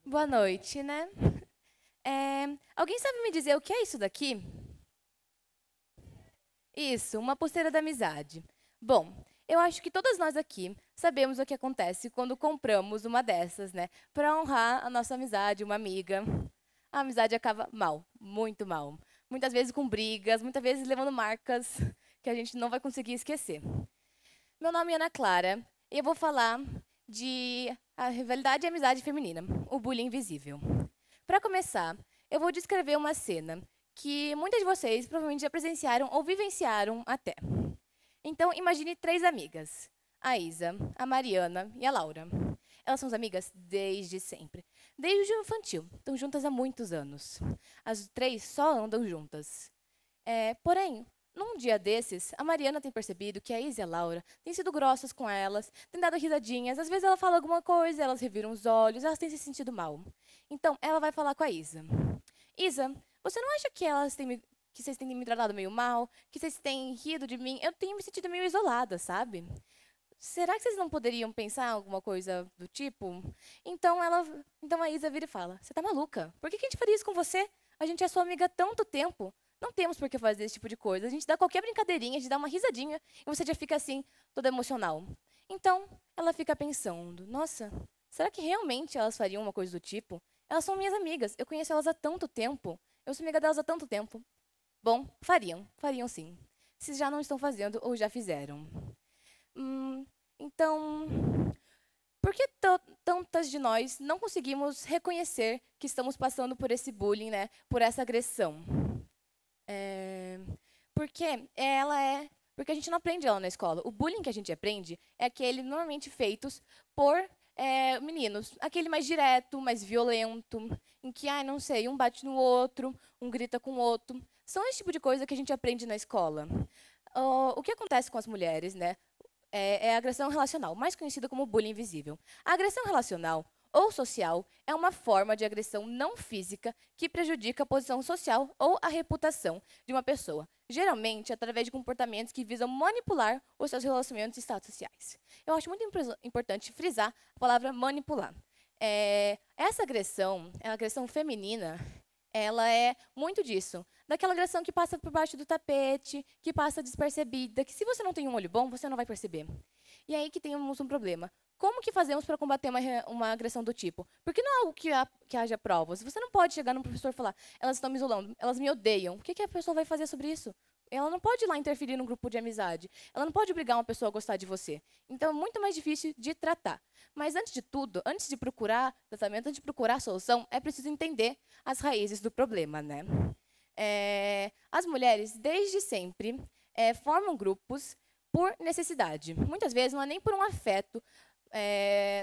Boa noite, né? Alguém sabe me dizer o que é isso daqui? Isso, uma pulseira da amizade. Bom, eu acho que todas nós aqui sabemos o que acontece quando compramos uma dessas, né? Para honrar a nossa amizade, uma amiga. A amizade acaba mal, muito mal. Muitas vezes com brigas, muitas vezes levando marcas que a gente não vai conseguir esquecer. Meu nome é Ana Clara e eu vou falar de a rivalidade e amizade feminina, o bullying invisível. Para começar, eu vou descrever uma cena que muitas de vocês provavelmente já presenciaram ou vivenciaram até. Então, imagine três amigas: a Isa, a Mariana e a Laura. Elas são as amigas desde sempre, desde o infantil. Estão juntas há muitos anos. As três só andam juntas. Porém, num dia desses, a Mariana tem percebido que a Isa e a Laura têm sido grossas com elas, têm dado risadinhas. Às vezes ela fala alguma coisa, elas reviram os olhos, elas têm se sentido mal. Então, ela vai falar com a Isa. Isa, você não acha que que vocês têm me tratado meio mal? Que vocês têm rido de mim? Eu tenho me sentido meio isolada, sabe? Será que vocês não poderiam pensar em alguma coisa do tipo? Então a Isa vira e fala: Você tá maluca? Por que a gente faria isso com você? A gente é sua amiga há tanto tempo. Não temos por que fazer esse tipo de coisa. A gente dá qualquer brincadeirinha, a gente dá uma risadinha e você já fica assim, toda emocional. Então, ela fica pensando: Nossa, será que realmente elas fariam uma coisa do tipo? Elas são minhas amigas, eu conheço elas há tanto tempo. Eu sou amiga delas há tanto tempo. Bom, fariam sim. Se já não estão fazendo ou já fizeram. Então, por que tantas de nós não conseguimos reconhecer que estamos passando por esse bullying, né? Por essa agressão? É, porque a gente não aprende ela na escola. O bullying que a gente aprende é aquele normalmente feitos por meninos. Aquele mais direto, mais violento, em que, não sei, um bate no outro, um grita com o outro. São esse tipo de coisa que a gente aprende na escola. O que acontece com as mulheres, né? É a agressão relacional, mais conhecida como bullying invisível. A agressão relacional ou social é uma forma de agressão não física que prejudica a posição social ou a reputação de uma pessoa, geralmente através de comportamentos que visam manipular os seus relacionamentos e status sociais. Eu acho muito importante frisar a palavra manipular. Essa agressão, a agressão feminina, ela é muito disso. Daquela agressão que passa por baixo do tapete, que passa despercebida, que se você não tem um olho bom, você não vai perceber. E aí que temos um problema. Como que fazemos para combater uma agressão do tipo? Porque não é algo que haja provas. Você não pode chegar no professor e falar, elas estão me isolando, elas me odeiam. O que a pessoa vai fazer sobre isso? Ela não pode ir lá interferir num grupo de amizade. Ela não pode obrigar uma pessoa a gostar de você. Então é muito mais difícil de tratar. Mas antes de tudo, antes de procurar tratamento, antes de procurar solução, é preciso entender as raízes do problema, né? As mulheres, desde sempre, formam grupos por necessidade. Muitas vezes não é nem por um afeto,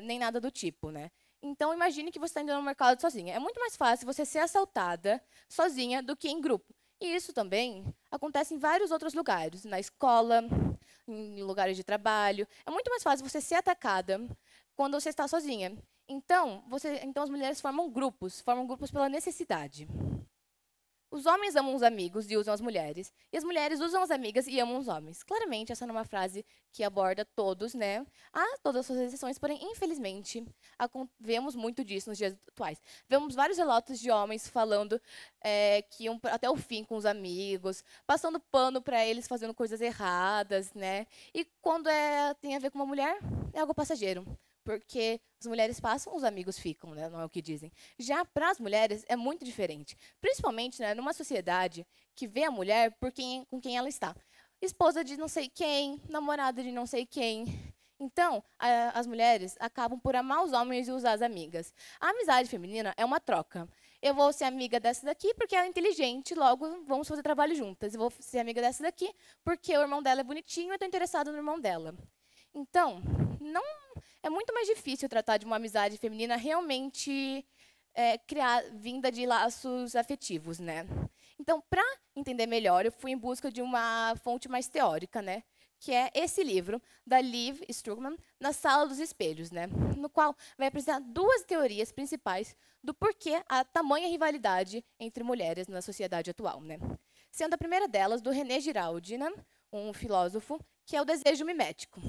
nem nada do tipo, né? Então, imagine que você está indo no mercado sozinha. É muito mais fácil você ser assaltada sozinha do que em grupo. E isso também acontece em vários outros lugares, na escola, em lugares de trabalho. É muito mais fácil você ser atacada quando você está sozinha. Então as mulheres formam grupos pela necessidade. Os homens amam os amigos e usam as mulheres. E as mulheres usam as amigas e amam os homens. Claramente, essa não é uma frase que aborda todos, né? Há todas as suas exceções, porém, infelizmente, vemos muito disso nos dias atuais. Vemos vários relatos de homens falando que iam até o fim com os amigos, passando pano para eles fazendo coisas erradas, né? E quando tem a ver com uma mulher, é algo passageiro. Porque as mulheres passam, os amigos ficam, né? Não é o que dizem. Já para as mulheres é muito diferente. Principalmente, né, numa sociedade que vê a mulher com quem ela está. Esposa de não sei quem, namorada de não sei quem. Então, as mulheres acabam por amar os homens e usar as amigas. A amizade feminina é uma troca. Eu vou ser amiga dessa daqui porque ela é inteligente, logo vamos fazer trabalho juntas. Eu vou ser amiga dessa daqui porque o irmão dela é bonitinho e eu estou interessada no irmão dela. Então, não é muito mais difícil tratar de uma amizade feminina realmente vinda de laços afetivos, né? Então, para entender melhor, eu fui em busca de uma fonte mais teórica, né? Que é esse livro, da Liv Strugman, Na Sala dos Espelhos, né? No qual vai apresentar duas teorias principais do porquê a tamanha rivalidade entre mulheres na sociedade atual, né? Sendo a primeira delas do René Giraldi, né? Um filósofo, que é o desejo mimético.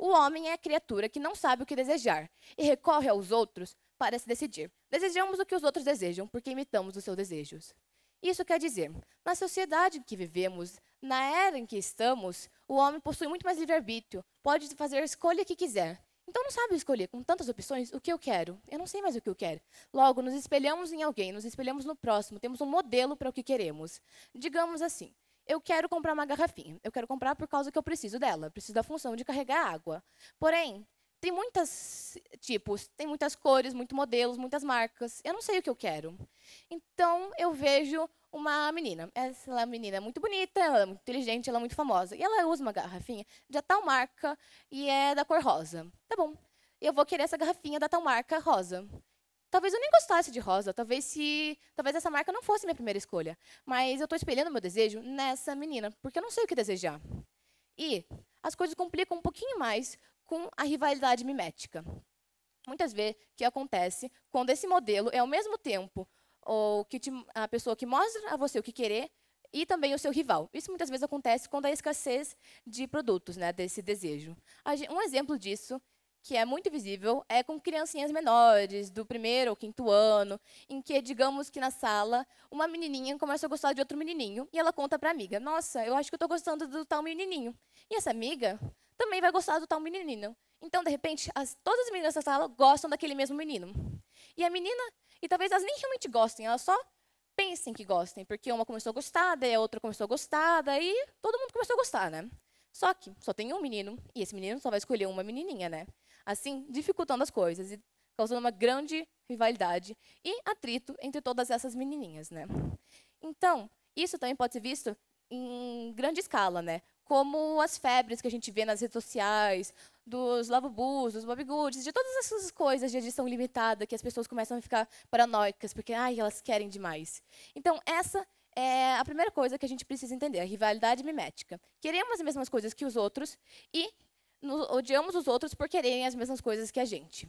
O homem é a criatura que não sabe o que desejar e recorre aos outros para se decidir. Desejamos o que os outros desejam porque imitamos os seus desejos. Isso quer dizer, na sociedade em que vivemos, na era em que estamos, o homem possui muito mais livre-arbítrio, pode fazer a escolha que quiser. Então não sabe escolher com tantas opções o que eu quero. Eu não sei mais o que eu quero. Logo, nos espelhamos em alguém, nos espelhamos no próximo, temos um modelo para o que queremos. Digamos assim, eu quero comprar uma garrafinha. Eu quero comprar por causa que eu preciso dela, preciso da função de carregar água. Porém, tem muitos tipos, tem muitas cores, muitos modelos, muitas marcas. Eu não sei o que eu quero. Então, eu vejo uma menina. Essa menina é muito bonita, ela é muito inteligente, ela é muito famosa. E ela usa uma garrafinha de tal marca e é da cor rosa. Tá bom. Eu vou querer essa garrafinha da tal marca rosa. Talvez eu nem gostasse de rosa, talvez essa marca não fosse minha primeira escolha. Mas eu estou espelhando meu desejo nessa menina, porque eu não sei o que desejar. E as coisas complicam um pouquinho mais com a rivalidade mimética. Muitas vezes o que acontece quando esse modelo é ao mesmo tempo a pessoa que mostra a você o que querer e também o seu rival. Isso muitas vezes acontece quando há escassez de produtos, né, desse desejo. Um exemplo disso, que é muito visível, é com criancinhas menores, do 1º ou 5º ano, em que, digamos que na sala, uma menininha começa a gostar de outro menininho e ela conta para a amiga, nossa, eu acho que eu estou gostando do tal menininho. E essa amiga também vai gostar do tal menininho. Então, de repente, todas as meninas da sala gostam daquele mesmo menino. E a menina, e talvez elas nem realmente gostem, elas só pensem que gostem, porque uma começou a gostar, daí a outra começou a gostar, daí todo mundo começou a gostar, né? Só que só tem um menino, e esse menino só vai escolher uma menininha, né? Assim, dificultando as coisas e causando uma grande rivalidade e atrito entre todas essas menininhas, né? Então, isso também pode ser visto em grande escala, né? Como as febres que a gente vê nas redes sociais, dos lavabos, dos bobbygoods, de todas essas coisas de edição limitada que as pessoas começam a ficar paranoicas, porque elas querem demais. Então, essa é a primeira coisa que a gente precisa entender, a rivalidade mimética. Queremos as mesmas coisas que os outros e odiamos os outros por quererem as mesmas coisas que a gente.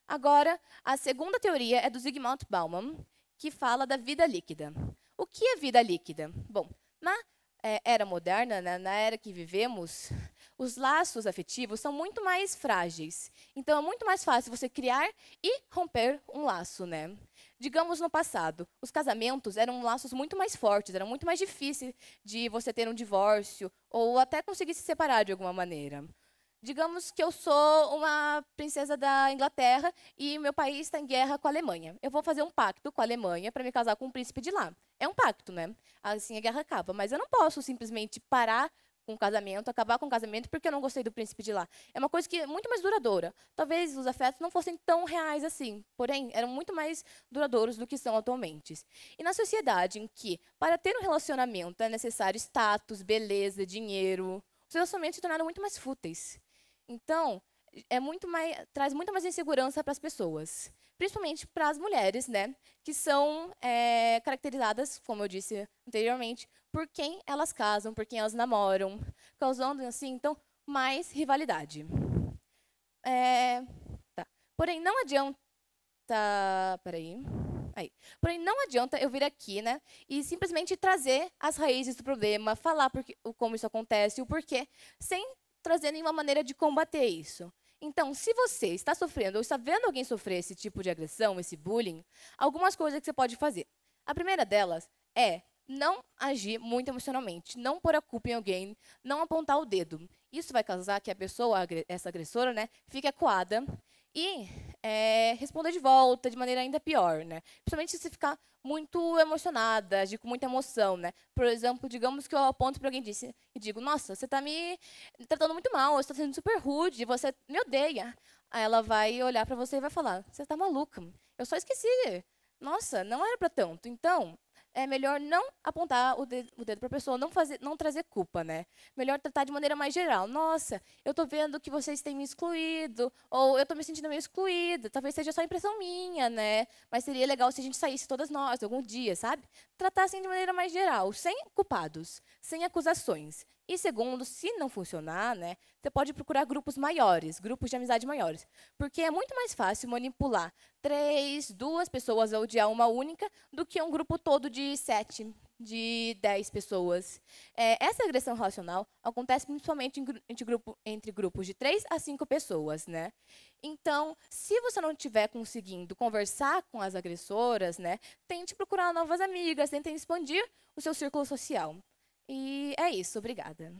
Agora, a segunda teoria é do Zygmunt Bauman, que fala da vida líquida. O que é vida líquida? Bom, na era moderna, né, na era que vivemos, os laços afetivos são muito mais frágeis. Então, é muito mais fácil você criar e romper um laço, né? Digamos, no passado, os casamentos eram laços muito mais fortes, era muito mais difícil de você ter um divórcio ou até conseguir se separar de alguma maneira. Digamos que eu sou uma princesa da Inglaterra e meu país está em guerra com a Alemanha. Eu vou fazer um pacto com a Alemanha para me casar com um príncipe de lá. É um pacto, né? Assim a guerra acaba. Mas eu não posso simplesmente parar com o casamento, acabar com o casamento porque eu não gostei do príncipe de lá. É uma coisa que é muito mais duradoura. Talvez os afetos não fossem tão reais assim, porém, eram muito mais duradouros do que são atualmente. E na sociedade em que, para ter um relacionamento, é necessário status, beleza, dinheiro, os relacionamentos se tornaram muito mais fúteis. Então, traz muito mais insegurança para as pessoas, principalmente para as mulheres, né, que são caracterizadas, como eu disse anteriormente, por quem elas casam, por quem elas namoram, causando, assim, então, mais rivalidade. Tá. Porém, não adianta... Peraí. Aí. Porém, não adianta eu vir aqui, né, e simplesmente trazer as raízes do problema, falar como isso acontece, o porquê, sem trazer nenhuma maneira de combater isso. Então, se você está sofrendo ou está vendo alguém sofrer esse tipo de agressão, esse bullying, algumas coisas que você pode fazer. A primeira delas é não agir muito emocionalmente, não pôr a culpa em alguém, não apontar o dedo. Isso vai causar que a pessoa, essa agressora, né, fique acuada e responda de volta de maneira ainda pior, né? Principalmente se você ficar muito emocionada, agir com muita emoção, né? Por exemplo, digamos que eu aponto para alguém e digo, nossa, você está me tratando muito mal, você está sendo super rude, você me odeia. Aí ela vai olhar para você e vai falar, você está maluca, eu só esqueci. Nossa, não era para tanto. Então, é melhor não apontar o dedo para a pessoa, não trazer culpa, né? Melhor tratar de maneira mais geral. Nossa, eu estou vendo que vocês têm me excluído, ou eu estou me sentindo meio excluída. Talvez seja só impressão minha, né? Mas seria legal se a gente saísse todas nós, algum dia, sabe? Tratar assim de maneira mais geral, sem culpados, sem acusações. E segundo, se não funcionar, né, você pode procurar grupos maiores, grupos de amizade maiores. Porque é muito mais fácil manipular 3, 2 pessoas a odiar uma única do que um grupo todo de 7, de 10 pessoas. Essa agressão relacional acontece principalmente entre grupos de 3 a 5 pessoas, né? Então, se você não estiver conseguindo conversar com as agressoras, né, tente procurar novas amigas, tente expandir o seu círculo social. E é isso, obrigada.